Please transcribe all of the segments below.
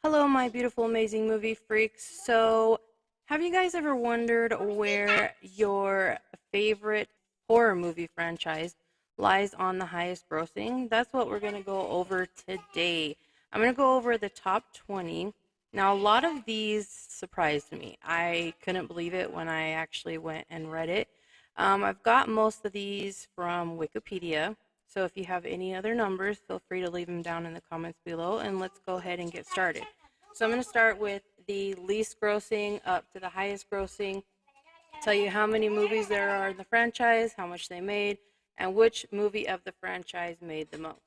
Hello, my beautiful, amazing movie freaks. So, have you guys ever wondered where your favorite horror movie franchise lies on the highest grossing? That's what we're going to go over today. I'm going to go over the top 20. Now, a lot of these surprised me. I couldn't believe it when I actually went and read it. I've got most of these from Wikipedia. So if you have any other numbers, feel free to leave them down in the comments below, and let's go ahead and get started. So I'm going to start with the least grossing up to the highest grossing, tell you how many movies there are in the franchise, how much they made, and which movie of the franchise made the most.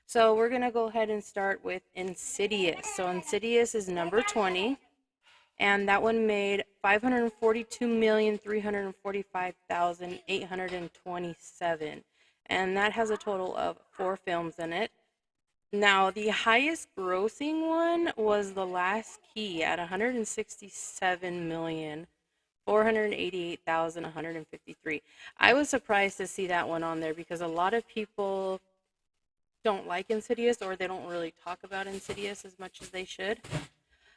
So we're going to go ahead and start with Insidious. So Insidious is number 20, and that one made 542,345,827, and that has a total of 4 films in it. Now, the highest grossing one was The Last Key at 167,488,153. I was surprised to see that one on there because a lot of people don't like Insidious, or they don't really talk about Insidious as much as they should.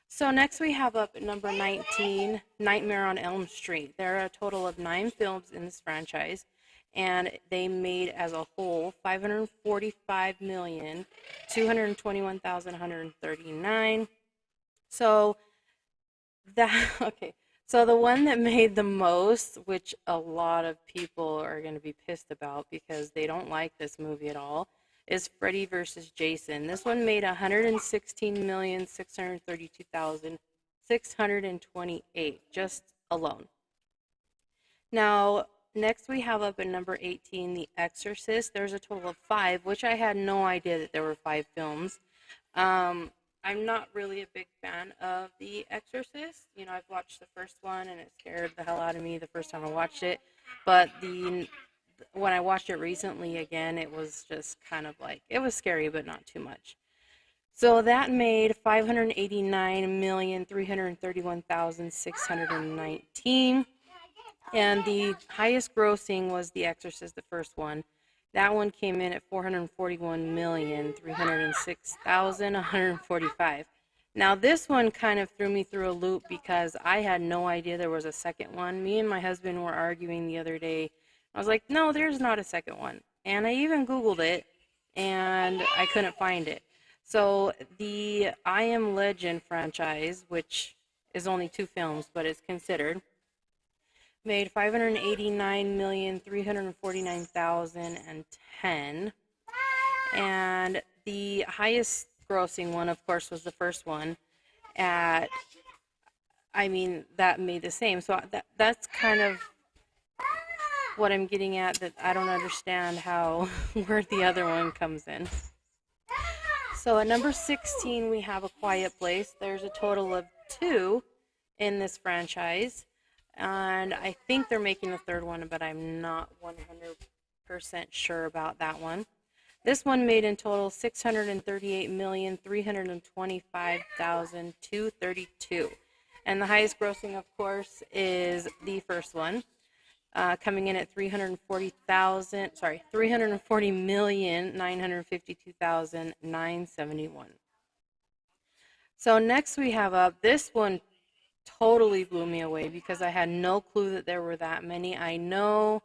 So next we have up at number 19, Nightmare on Elm Street. There are a total of 9 films in this franchise, and they made as a whole 545,221,139. So that okay. So the one that made the most, which a lot of people are going to be pissed about because they don't like this movie at all, is Freddy versus Jason. This one made 116,632,628 just alone. Now, next we have up at number 18, The Exorcist. There's a total of 5, which I had no idea that there were 5 films. Um, I'm not really a big fan of The Exorcist. You know, I've watched the first one and it scared the hell out of me the first time I watched it. But when I watched it recently again, it was just kind of like it was scary, but not too much. So that made 589,331,619. And the highest grossing was The Exorcist, the first one. That one came in at 441,306,145. Now, this one kind of threw me through a loop because I had no idea there was a second one. Me and my husband were arguing the other day. I was like, no, there's not a second one. And I even Googled it and I couldn't find it. So, the I Am Legend franchise, which is only 2 films, but it's considered, made 589,349,010. And the highest grossing one, of course, was the first one at, I mean, that made the same. So that's kind of what I'm getting at, that I don't understand how where the other one comes in. So at number 16, we have A Quiet Place. There's a total of 2 in this franchise. And I think they're making a third one, but I'm not 100% sure about that one. This one made in total 638,325,232. And the highest grossing, of course, is the first one, coming in at 340,952,971. So next we have up, this one totally blew me away because I had no clue that there were that many. I know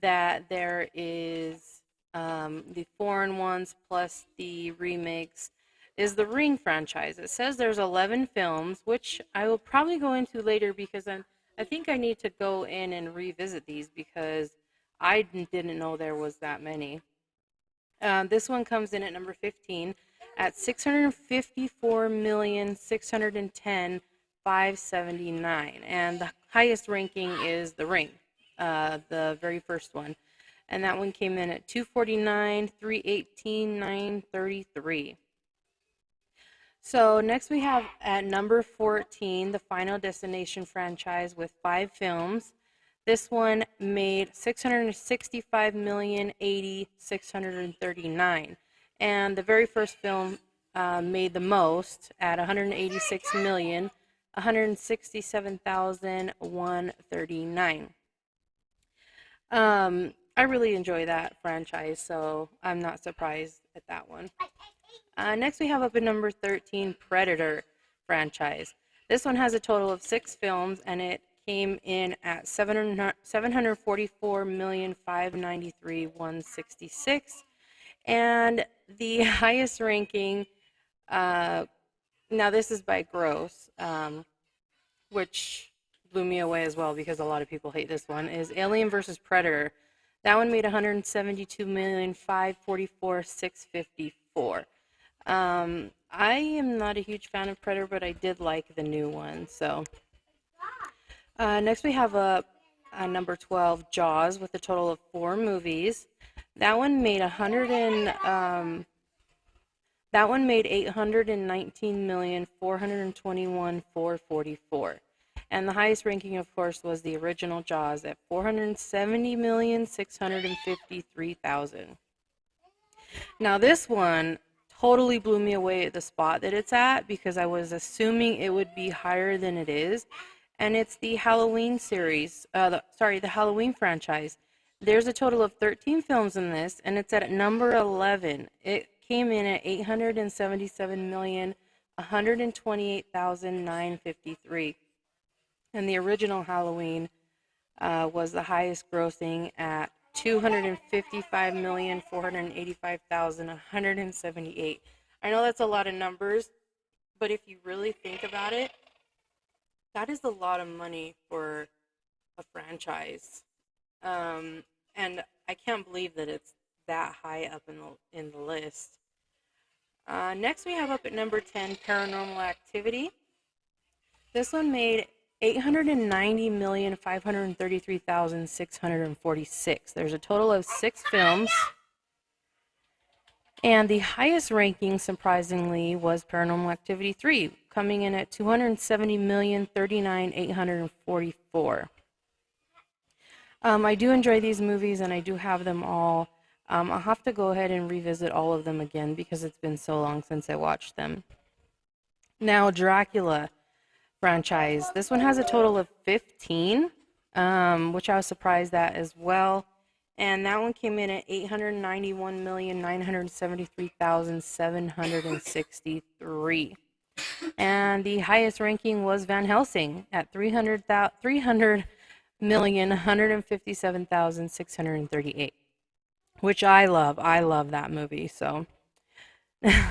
that there is the foreign ones plus the remakes, is the Ring franchise. It says there's 11 films, which I will probably go into later because I think I need to go in and revisit these because I didn't know there was that many. This one comes in at number 15 at 654,610,579, and the highest ranking is The Ring, the very first one, and that one came in at 249, 318, 933. So next we have at number 14 the Final Destination franchise with 5 films. This one made 665,080,639, and the very first film made the most at 186,167,139. I really enjoy that franchise, so I'm not surprised at that one. Next, we have up at number 13, Predator franchise. This one has a total of 6 films, and it came in at 744,593,166. And the highest ranking, uh, now this is by gross, which blew me away as well because a lot of people hate this one, is Alien versus Predator. That one made 172,544,654. I am not a huge fan of Predator, but I did like the new one. So next we have a number 12, Jaws, with a total of 4 movies. That one made 819,421,444. And the highest ranking, of course, was the original Jaws at 470,653,000. Now, this one totally blew me away at the spot that it's at because I was assuming it would be higher than it is. And it's the Halloween series, the Halloween franchise. There's a total of 13 films in this, and it's at number 11. It came in at 877,128,953. And the original Halloween was the highest grossing at 255,485,178. I know that's a lot of numbers, but if you really think about it, that is a lot of money for a franchise. And I can't believe that it's that high up in the list. Next, we have up at number 10, Paranormal Activity. This one made 890,533,646. There's a total of 6 films. And the highest ranking, surprisingly, was Paranormal Activity 3, coming in at 270,039,844. I do enjoy these movies, and I do have them all. I'll have to go ahead and revisit all of them again because it's been so long since I watched them. Now, Dracula franchise. This one has a total of 15, which I was surprised at as well. And that one came in at 891,973,763. And the highest ranking was Van Helsing at 300,157,638, which I love. I love that movie. So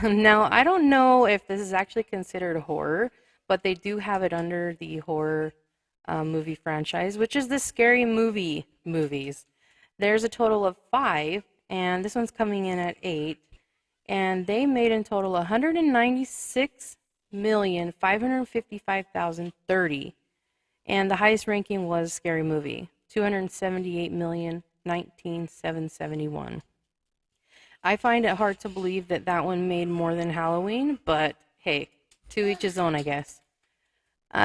now I don't know if this is actually considered horror, but they do have it under the horror movie franchise, which is the Scary Movie movies. There's a total of 5, and this one's coming in at 8, and they made in total 196,555,030, and the highest ranking was Scary Movie, 278,019,771. I find it hard to believe that that one made more than Halloween, but hey, to each his own, I guess.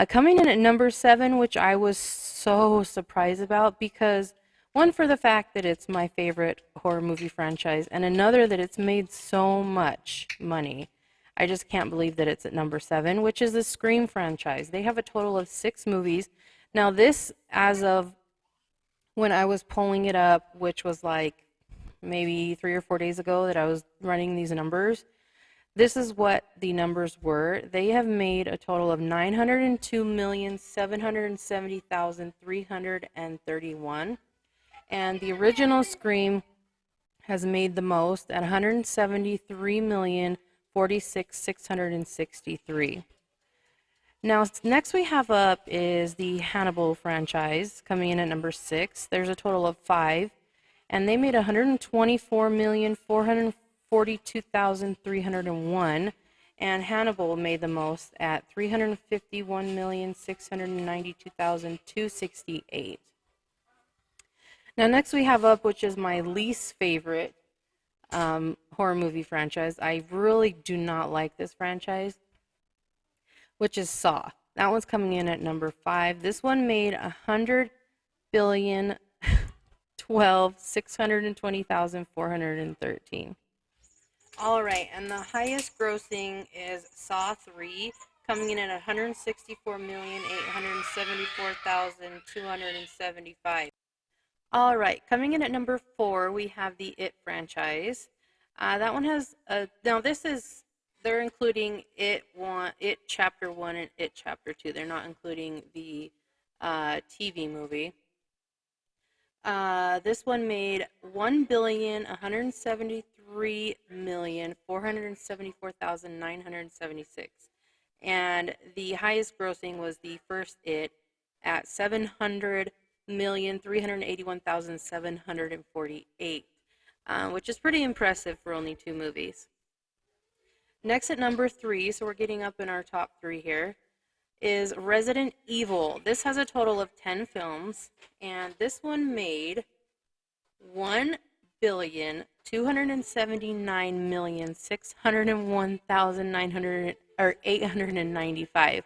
Coming in at number 7, which I was so surprised about because one, for the fact that it's my favorite horror movie franchise, and another that it's made so much money. I just can't believe that it's at number 7, which is the Scream franchise. They have a total of 6 movies. Now, this, as of when I was pulling it up, which was like maybe 3 or 4 days ago that I was running these numbers, this is what the numbers were. They have made a total of 902,770,331. And the original Scream has made the most at 173,046,663. Now, next we have up is the Hannibal franchise, coming in at number 6. There's a total of 5, and they made 124,442,301, and Hannibal made the most at 351,692,268. Now, next we have up, which is my least favorite horror movie franchise. I really do not like this franchise, which is Saw. That one's coming in at number 5. This one made 100,012,620,413. All right, and the highest grossing is Saw 3, coming in at 164,874,275. All right, coming in at number 4, we have the It franchise. That one has now this is they're including It Chapter 1 and It Chapter 2. They're not including the TV movie. This one made 1,173,474,976. And the highest grossing was the first It at 700,381,748, which is pretty impressive for only two movies. Next at number 3, so we're getting up in our top 3 here, is Resident Evil. This has a total of 10 films, and this one made 1,279,601,895,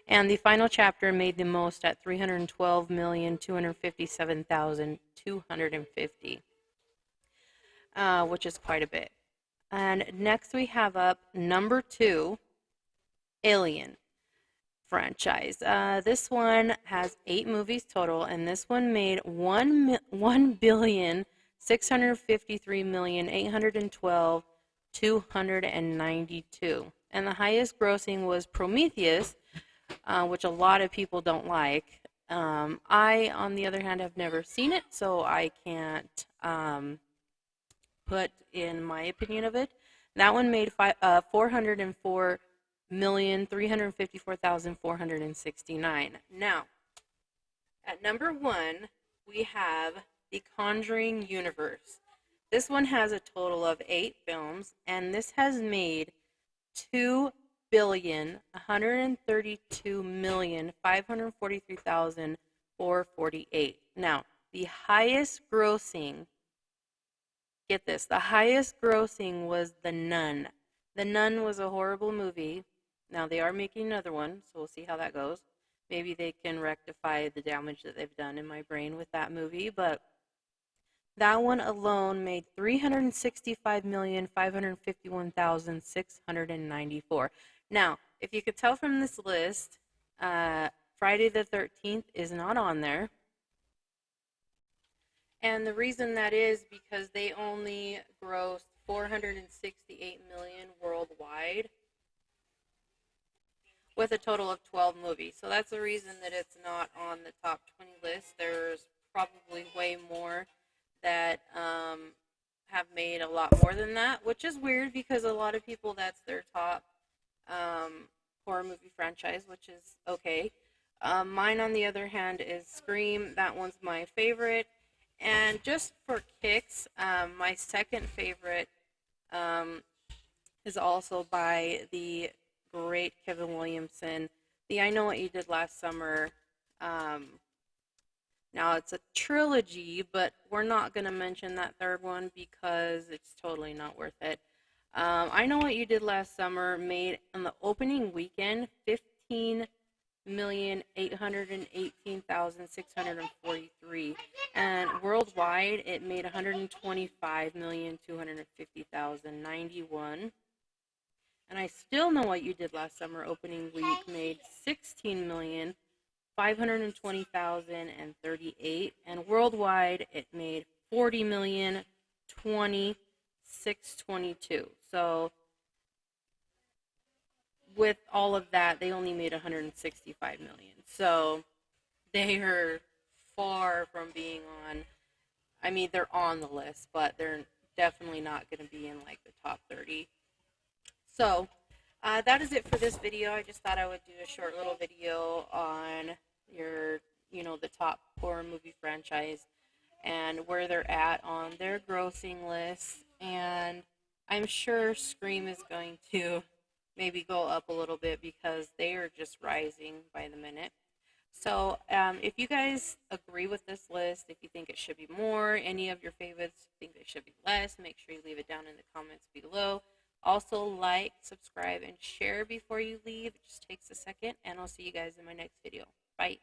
and the final chapter made the most at 312,257,250, which is quite a bit. And next we have up number 2, Alien franchise. This one has 8 movies total, and this one made 1,653,812,292. And the highest grossing was Prometheus, which a lot of people don't like. I, on the other hand, have never seen it, so I can't put in my opinion of it. That one made 404,354,469. Now, at number 1, we have The Conjuring Universe. This one has a total of 8 films, and this has made 2,132,543,448. Now, the highest grossing, get this, the highest grossing was The Nun. The Nun was a horrible movie. Now they are making another one, so we'll see how that goes. Maybe they can rectify the damage that they've done in my brain with that movie, but that one alone made 365,551,694. Now, if you could tell from this list, Friday the 13th is not on there. And the reason that is because they only grossed 468 million worldwide with a total of 12 movies. So that's the reason that it's not on the top 20 list. There's probably way more that have made a lot more than that, which is weird because a lot of people, that's their top horror movie franchise, which is okay. Mine, on the other hand, is Scream. That one's my favorite. And just for kicks, my second favorite is also by the great Kevin Williamson. The I Know What You Did Last Summer. Now, it's a trilogy, but we're not going to mention that third one because it's totally not worth it. I Know What You Did Last Summer made, on the opening weekend, 15,818,643, and worldwide it made 125,250,091. And I Still Know What You Did Last Summer opening week made 16,520,038, and worldwide it made 40,026,22. So with all of that, they only made 165 million. So they are far from being on. I mean, they're on the list, but they're definitely not going to be in like the top 30. So that is it for this video. I just thought I would do a short little video on the top horror movie franchise and where they're at on their grossing list. And I'm sure Scream is going to maybe go up a little bit because they are just rising by the minute. So if you guys agree with this list, if you think it should be more, any of your favorites think it should be less, make sure you leave it down in the comments below. Also, like, subscribe, and share before you leave. It just takes a second, and I'll see you guys in my next video. Bye.